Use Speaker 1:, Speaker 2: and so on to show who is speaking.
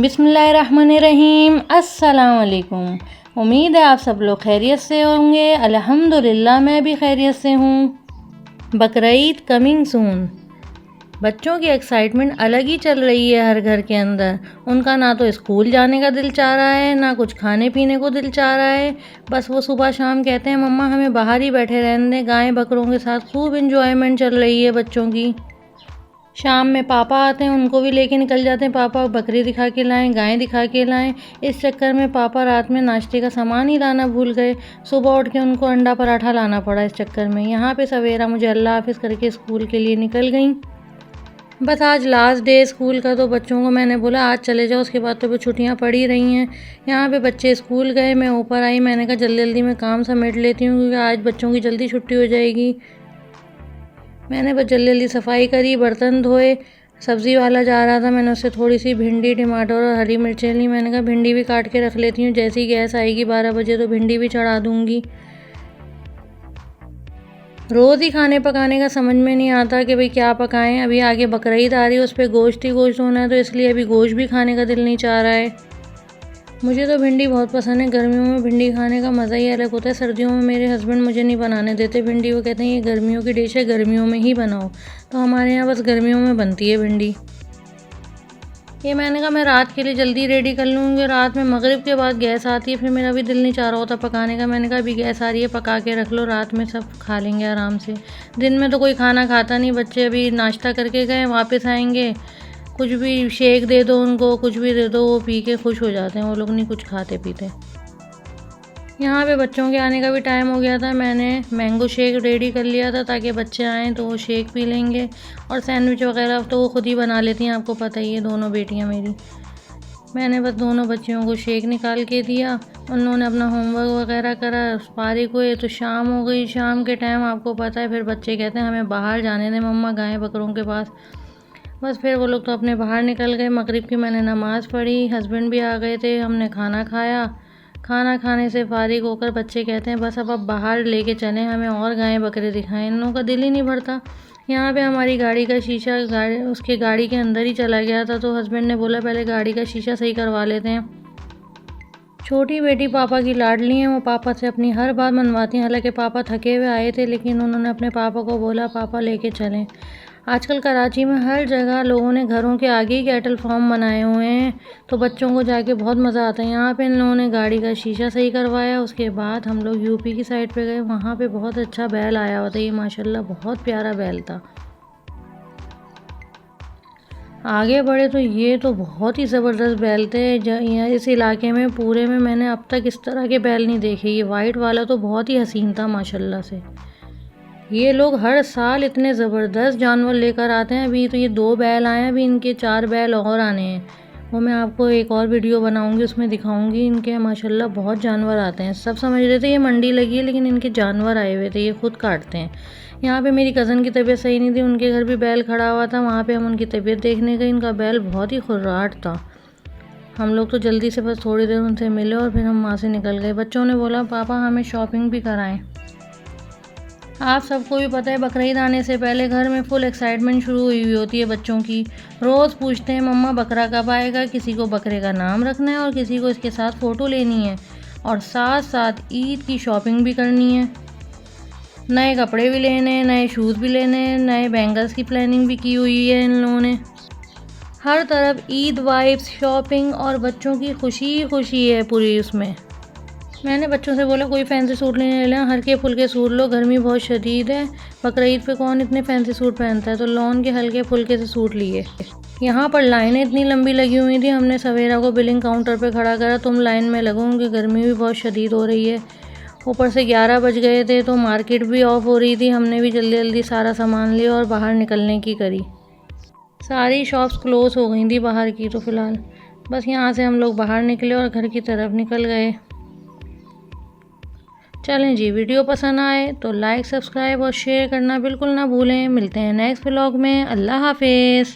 Speaker 1: बिस्मिल्लाहिर्रहमानिर्रहीम। अस्सलाम वालेकुम। उम्मीद है आप सब लोग खैरियत से होंगे। अल्हम्दुलिल्लाह मैं भी खैरियत से हूँ। Bakrid coming soon. बच्चों की एक्साइटमेंट अलग ही चल रही है हर घर के अंदर। उनका ना तो स्कूल जाने का दिल चाह रहा है, ना कुछ खाने पीने को दिल चाह रहा है। बस वो सुबह शाम कहते हैं मम्मा हमें बाहर ही बैठे रहने दें। गाय बकरों के साथ खूब इंजॉयमेंट चल रही है बच्चों की। शाम में पापा आते हैं, उनको भी लेके निकल जाते हैं। पापा बकरी दिखा के लाएं, गायें दिखा के लाएं। इस चक्कर में पापा रात में नाश्ते का सामान ही लाना भूल गए। सुबह उठ के उनको अंडा पराठा लाना पड़ा इस चक्कर में। यहाँ पे सवेरा मुझे अल्लाह हाफिज़ करके स्कूल के लिए निकल गई। बस आज लास्ट डे स्कूल का, तो बच्चों को मैंने बोला आज चले जाओ, उसके बाद तो वो छुट्टियाँ पड़ी रही हैं। यहाँ पे बच्चे स्कूल गए, मैं ऊपर आई। मैंने कहा जल्दी जल्दी मैं काम समेट लेती हूँ क्योंकि आज बच्चों की जल्दी छुट्टी हो जाएगी। मैंने बस जल्दी जल्दी सफाई करी, बर्तन धोए। सब्ज़ी वाला जा रहा था, मैंने उससे थोड़ी सी भिंडी, टमाटर और हरी मिर्चें ली। मैंने कहा भिंडी भी काट के रख लेती हूँ, जैसे ही गैस आएगी 12 बजे तो भिंडी भी चढ़ा दूँगी। रोज़ ही खाने पकाने का समझ में नहीं आता कि भाई क्या पकाएं। अभी आगे बकरीद आ रही है, उस पर गोश्त ही गोश्त होना है, तो इसलिए अभी गोश्त भी खाने का दिल नहीं चाह रहा है। मुझे तो भिंडी बहुत पसंद है। गर्मियों में भिंडी खाने का मज़ा ही अलग होता है। सर्दियों में मेरे हस्बैंड मुझे नहीं बनाने देते भिंडी। वो कहते हैं ये गर्मियों की डिश है, गर्मियों में ही बनाओ। तो हमारे यहाँ बस गर्मियों में बनती है भिंडी। ये मैंने कहा मैं रात के लिए जल्दी रेडी कर लूँगी। रात में मगरिब के बाद गैस आती है, फिर मेरा भी दिल नहीं चाह रहा होता पकाने का। मैंने कहा अभी गैस आ रही है, पका के रख लो, रात में सब खा लेंगे आराम से। दिन में तो कोई खाना खाता नहीं। बच्चे अभी नाश्ता करके गए, वापस आएंगे, कुछ भी शेक दे दो उनको, कुछ भी दे दो, वो पी के खुश हो जाते हैं। वो लोग नहीं कुछ खाते पीते। यहाँ पे बच्चों के आने का भी टाइम हो गया था। मैंने मैंगो शेक रेडी कर लिया था ताकि बच्चे आएँ तो वो शेक पी लेंगे। और सैंडविच वगैरह तो वो खुद ही बना लेती हैं, आपको पता ही है, दोनों बेटियाँ मेरी। मैंने बस दोनों बच्चियों को शेक निकाल के दिया। उन्होंने अपना होमवर्क वगैरह करा, फारिग हुए तो शाम हो गई। शाम के टाइम आपको पता है फिर बच्चे कहते हैं हमें बाहर जाने दें मम्मा, गाय बकरों के पास। बस फिर वो लोग तो अपने बाहर निकल गए। मगरिब की मैंने नमाज़ पढ़ी, हस्बैंड भी आ गए थे, हमने खाना खाया। खाना खाने से फारिग होकर बच्चे कहते हैं बस अब बाहर लेके चलें हमें, और गायें बकरे दिखाएं। इन लोगों का दिल ही नहीं भरता। यहाँ पे हमारी गाड़ी का शीशा उसके गाड़ी के अंदर ही चला गया था, तो हस्बैंड ने बोला पहले गाड़ी का शीशा सही करवा लेते हैं। छोटी बेटी पापा की लाडली हैं, वो पापा से अपनी हर बात मनवाती हैं। हालांकि पापा थके हुए आए थे, लेकिन उन्होंने अपने पापा को बोला पापा लेके चलें। आजकल कराची में हर जगह लोगों ने घरों के आगे ही कैटल फार्म बनाए हुए हैं, तो बच्चों को जाके बहुत मज़ा आता है। यहाँ पे इन लोगों ने गाड़ी का शीशा सही करवाया। उसके बाद हम लोग यूपी की साइड पे गए, वहाँ पे बहुत अच्छा बैल आया हुआ था। ये माशाल्लाह बहुत प्यारा बैल था। आगे बढ़े तो ये तो बहुत ही ज़बरदस्त बैल थे। यहाँ इस इलाके में पूरे में मैंने अब तक इस तरह के बैल नहीं देखे। ये वाइट वाला तो बहुत ही हसीन था माशाल्लाह से। ये लोग हर साल इतने ज़बरदस्त जानवर लेकर आते हैं। अभी तो ये 2 बैल आए हैं, अभी इनके 4 बैल और आने हैं। वो मैं आपको एक और वीडियो बनाऊंगी, उसमें दिखाऊंगी। इनके माशाल्लाह बहुत जानवर आते हैं। सब समझ रहे थे ये मंडी लगी है, लेकिन इनके जानवर आए हुए थे, ये खुद काटते हैं। यहाँ पे मेरी कज़न की तबीयत सही नहीं थी, उनके घर भी बैल खड़ा हुआ था। वहाँ पे हम उनकी तबीयत देखने गए। इनका बैल बहुत ही खुर्राट था। हम लोग तो जल्दी से बस थोड़ी देर उनसे मिले और फिर हम वहाँ से निकल गए। बच्चों ने बोला पापा हमें शॉपिंग भी कराएं। आप सबको भी पता है बकरीद आने से पहले घर में फुल एक्साइटमेंट शुरू हुई होती है बच्चों की। रोज़ पूछते हैं मम्मा बकरा कब आएगा। किसी को बकरे का नाम रखना है और किसी को इसके साथ फ़ोटो लेनी है, और साथ साथ ईद की शॉपिंग भी करनी है। नए कपड़े भी लेने हैं, नए शूज़ भी लेने हैं, नए बैंगल्स की प्लानिंग भी की हुई है इन लोगों ने। हर तरफ ईद वाइब्स, शॉपिंग और बच्चों की खुशी खुशी है पूरी उसमें। मैंने बच्चों से बोला कोई फैंसी सूट लेने लें, हल्के फुल्के सूट लो, गर्मी बहुत शदीद है। बकरीद पे कौन इतने फैंसी सूट पहनता है, तो लॉन के हल्के फुल्के से सूट लिए। यहाँ पर लाइनें इतनी लंबी लगी हुई थी। हमने सवेरा को बिलिंग काउंटर पे खड़ा करा, तुम लाइन में लगो क्योंकि गर्मी भी बहुत शदीद हो रही है। ऊपर से 11 बज गए थे, तो मार्केट भी ऑफ हो रही थी। हमने भी जल्दी जल्दी सारा सामान लिया और बाहर निकलने की करी। सारी शॉप्स क्लोज़ हो गई थी बाहर की। तो फ़िलहाल बस यहाँ से हम लोग बाहर निकले और घर की तरफ निकल गए। चलें जी, वीडियो पसंद आए तो लाइक, सब्सक्राइब और शेयर करना बिल्कुल ना भूलें। मिलते हैं नेक्स्ट व्लॉग में। अल्लाह हाफिज़।